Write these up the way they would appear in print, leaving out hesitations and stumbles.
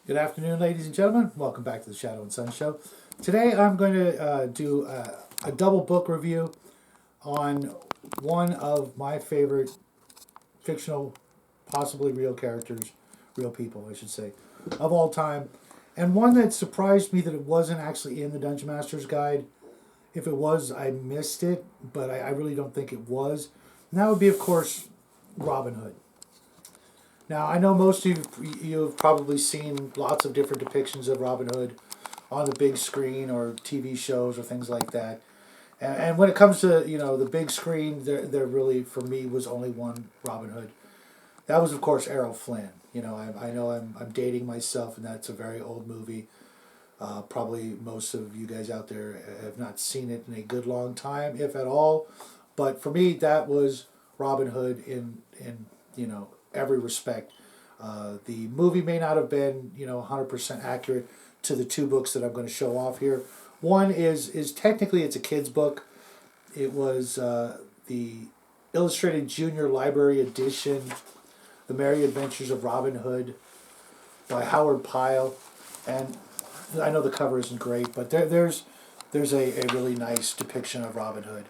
Good afternoon, ladies and gentlemen. Welcome back to the Shadow and Sun Show. Today I'm going to do a double book review on one of my favorite fictional, possibly real characters, real people, I should say, of all time. And one that surprised me that it wasn't actually in the Dungeon Master's Guide. If it was, I missed it, but I really don't think it was. And that would be, of course, Robin Hood. Now, I know most of you have probably seen lots of different depictions of Robin Hood on the big screen or TV shows or things like that. And when it comes to, the big screen, there really, for me, was only one Robin Hood. That was, of course, Errol Flynn. I know I'm dating myself, and that's a very old movie. Probably most of you guys out there have not seen it in a good long time, if at all. But for me, that was Robin Hood in every respect. The movie may not have been 100% accurate to the two books that I'm going to show off here. One is technically it's a kid's book. It was the Illustrated Junior Library Edition, The Merry Adventures of Robin Hood by Howard Pyle, and I know the cover isn't great, but there's a really nice depiction of Robin Hood.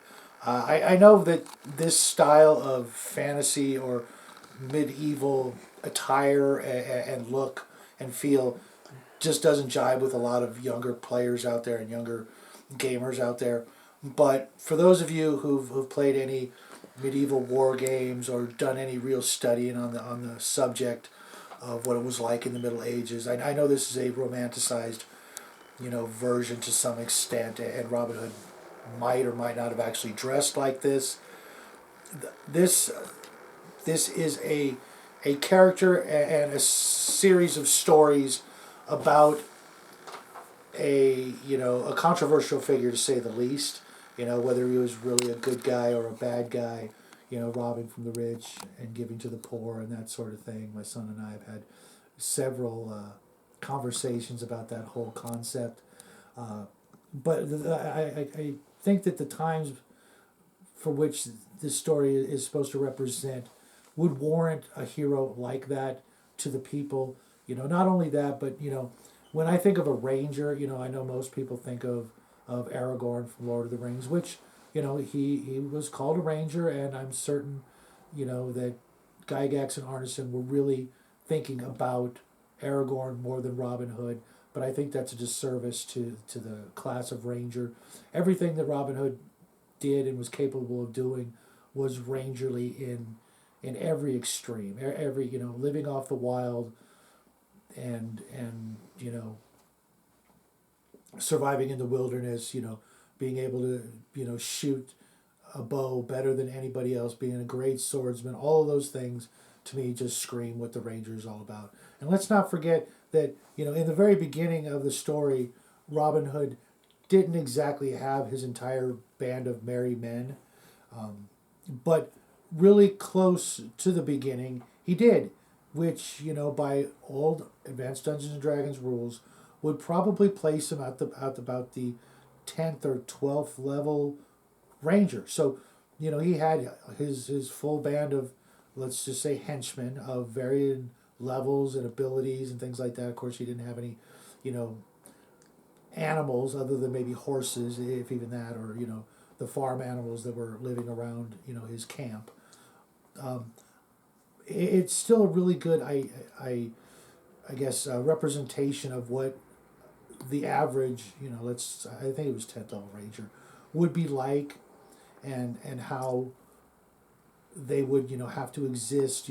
I know that this style of fantasy or medieval attire and look and feel just doesn't jibe with a lot of younger players out there and younger gamers out there. But for those of you who've played any medieval war games or done any real studying on the subject of what it was like in the Middle Ages, I know this is a romanticized version to some extent, and Robin Hood might or might not have actually dressed like this. This this is a character and a series of stories about a controversial figure, to say the least. Whether he was really a good guy or a bad guy. Robbing from the rich and giving to the poor and that sort of thing. My son and I have had several conversations about that whole concept. But I think that the times for which this story is supposed to represent would warrant a hero like that to the people. Not only that, but when I think of a ranger, I know most people think of Aragorn from Lord of the Rings, which he was called a ranger, and I'm certain that Gygax and Arneson were really thinking about Aragorn more than Robin Hood. But I think that's a disservice to the class of ranger. Everything that Robin Hood did and was capable of doing was rangerly in every extreme, every living off the wild, and surviving in the wilderness, being able to shoot a bow better than anybody else, being a great swordsman. All of those things to me just scream what the ranger is all about. And let's not forget that in the very beginning of the story, Robin Hood didn't exactly have his entire band of merry men, but really close to the beginning, he did, which, by old Advanced Dungeons and Dragons rules, would probably place him at about the 10th or 12th level ranger. So, he had his full band of, let's just say, henchmen of varying levels and abilities and things like that. Of course, he didn't have any, you know, animals other than maybe horses, if even that, or, the farm animals that were living around, his camp. Um, it's still a really good, I guess, representation of what the average, I think it was 10th level ranger, would be like, and how they would, have to exist,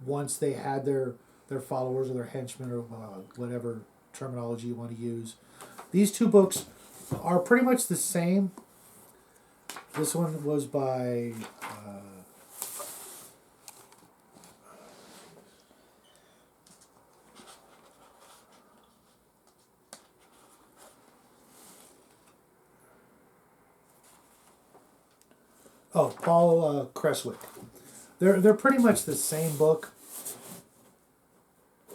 once they had their followers or their henchmen or whatever terminology you want to use. These two books are pretty much the same. This one was by Paul Creswick. They're pretty much the same book.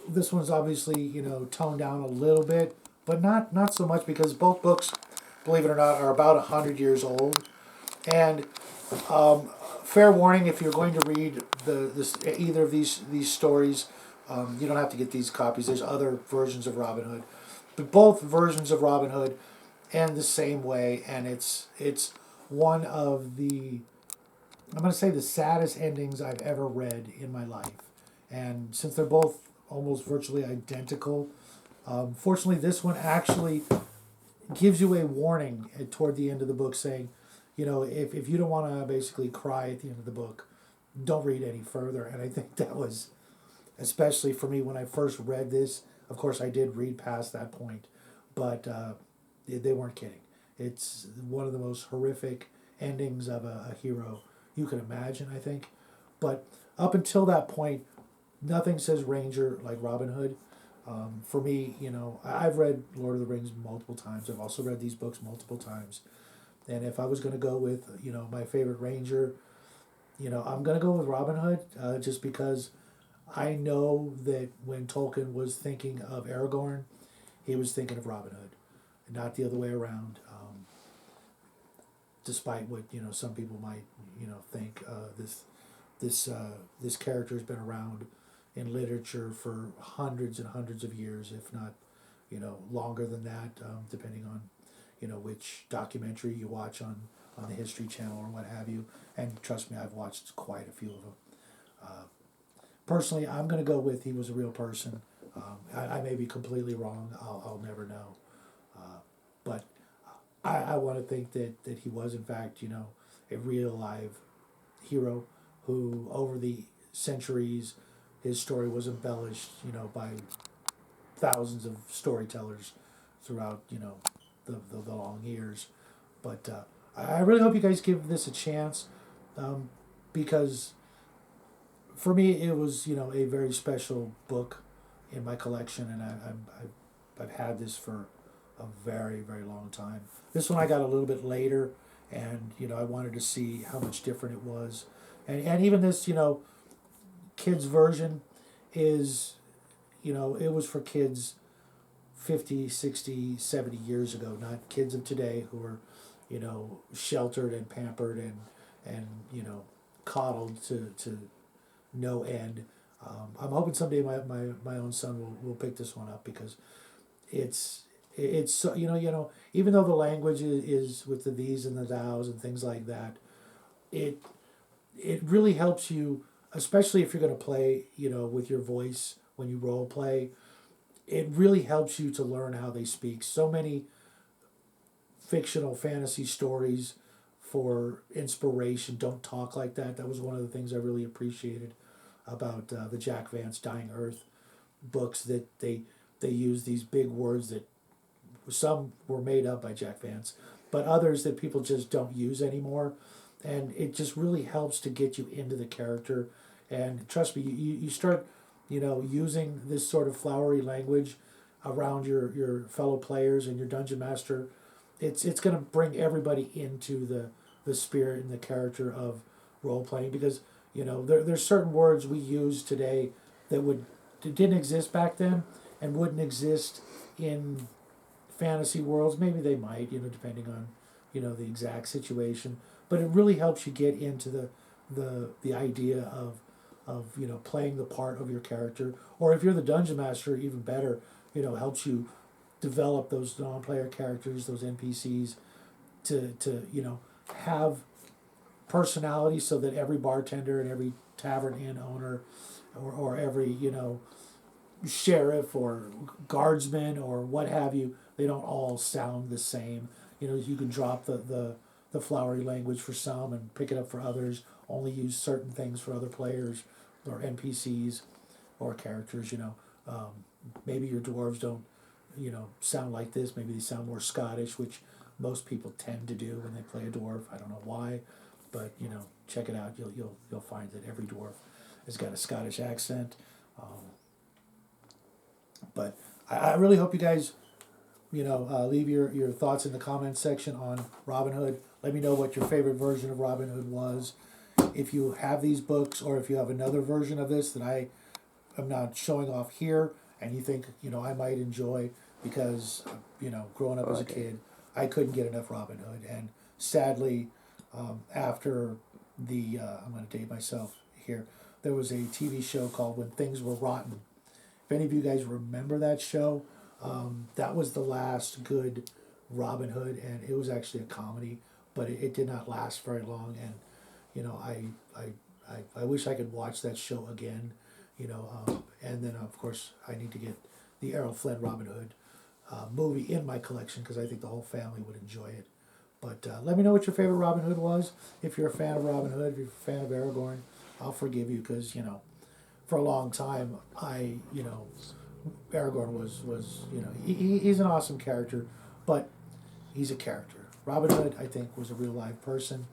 This one's obviously toned down a little bit, but not so much, because both books, believe it or not, are about 100 years old. And fair warning, if you're going to read either of these stories, You don't have to get these copies. There's other versions of Robin Hood, but both versions of Robin Hood end the same way, and it's one of the, I'm going to say, the saddest endings I've ever read in my life. And since they're both almost virtually identical, fortunately, this one actually gives you a warning toward the end of the book saying, if you don't want to basically cry at the end of the book, don't read any further. And I think that was, especially for me when I first read this, of course I did read past that point, but they weren't kidding. It's one of the most horrific endings of a hero you can imagine, I think. But up until that point, nothing says Ranger like Robin Hood. For me, I've read Lord of the Rings multiple times. I've also read these books multiple times. And if I was going to go with, my favorite Ranger, I'm going to go with Robin Hood, just because I know that when Tolkien was thinking of Aragorn, he was thinking of Robin Hood, not the other way around. Despite what some people might think, this character has been around in literature for hundreds and hundreds of years, if not longer than that, depending on which documentary you watch on the History Channel or what have you. And trust me, I've watched quite a few of them. Personally, I'm going to go with he was a real person. I may be completely wrong. I'll never know. But I want to think that he was, in fact, a real live hero who, over the centuries, his story was embellished, by thousands of storytellers throughout, the long years. But I really hope you guys give this a chance, because for me it was, a very special book in my collection, and I've had this for a very, very long time. This one I got a little bit later, and I wanted to see how much different it was, and even this kids version is, it was for kids 50, 60, 70 years ago, not kids of today who are sheltered and pampered and coddled to no end. I'm hoping someday my own son will pick this one up, because it's so, even though the language is with the these and the thous and things like that, it really helps you, especially if you're going to play with your voice when you role play. It really helps you to learn how they speak. So many fictional fantasy stories for inspiration don't talk like that. That was one of the things I really appreciated about the Jack Vance Dying Earth books, that they use these big words that some were made up by Jack Vance, but others that people just don't use anymore. And it just really helps to get you into the character. And trust me, you start, using this sort of flowery language around your fellow players and your dungeon master. It's going to bring everybody into the spirit and the character of role playing, because there's certain words we use today that didn't exist back then and wouldn't exist in fantasy worlds. Maybe they might, depending on the exact situation. But it really helps you get into the idea of playing the part of your character. Or if you're the dungeon master, even better, helps you develop those non-player characters, those NPCs, to have personality, so that every bartender and every tavern inn owner, or every sheriff or guardsman or what have you, they don't all sound the same. You can drop the flowery language for some and pick it up for others. Only use certain things for other players or NPCs or characters. Maybe your dwarves don't sound like this. Maybe they sound more Scottish, which most people tend to do when they play a dwarf. I don't know why, but check it out. You'll find that every dwarf has got a Scottish accent. But I really hope you guys leave your thoughts in the comments section on Robin Hood. Let me know what your favorite version of Robin Hood was. If you have these books, or if you have another version of this that I am not showing off here, and you think I might enjoy, because growing up as a kid, I couldn't get enough Robin Hood, and sadly, after the I'm going to date myself here, there was a TV show called When Things Were Rotten, If any of you guys remember that show, that was the last good Robin Hood, and it was actually a comedy, but it did not last very long. And you know, I wish I could watch that show again. You know, and then of course I need to get the Errol Flynn Robin Hood movie in my collection because I think the whole family would enjoy it. But let me know what your favorite Robin Hood was. If you're a fan of Robin Hood, if you're a fan of Aragorn, I'll forgive you because, you know, for a long time, Aragorn was he's an awesome character, but he's a character. Robin Hood, I think, was a real live person.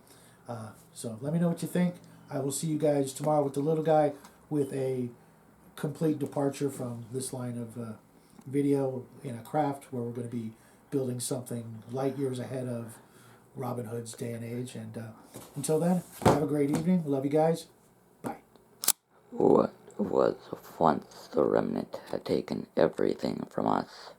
So let me know what you think. I will see you guys tomorrow with the little guy with a complete departure from this line of video in a craft where we're going to be building something light years ahead of Robin Hood's day and age. And until then, have a great evening. Love you guys. Bye. What was once the remnant had taken everything from us.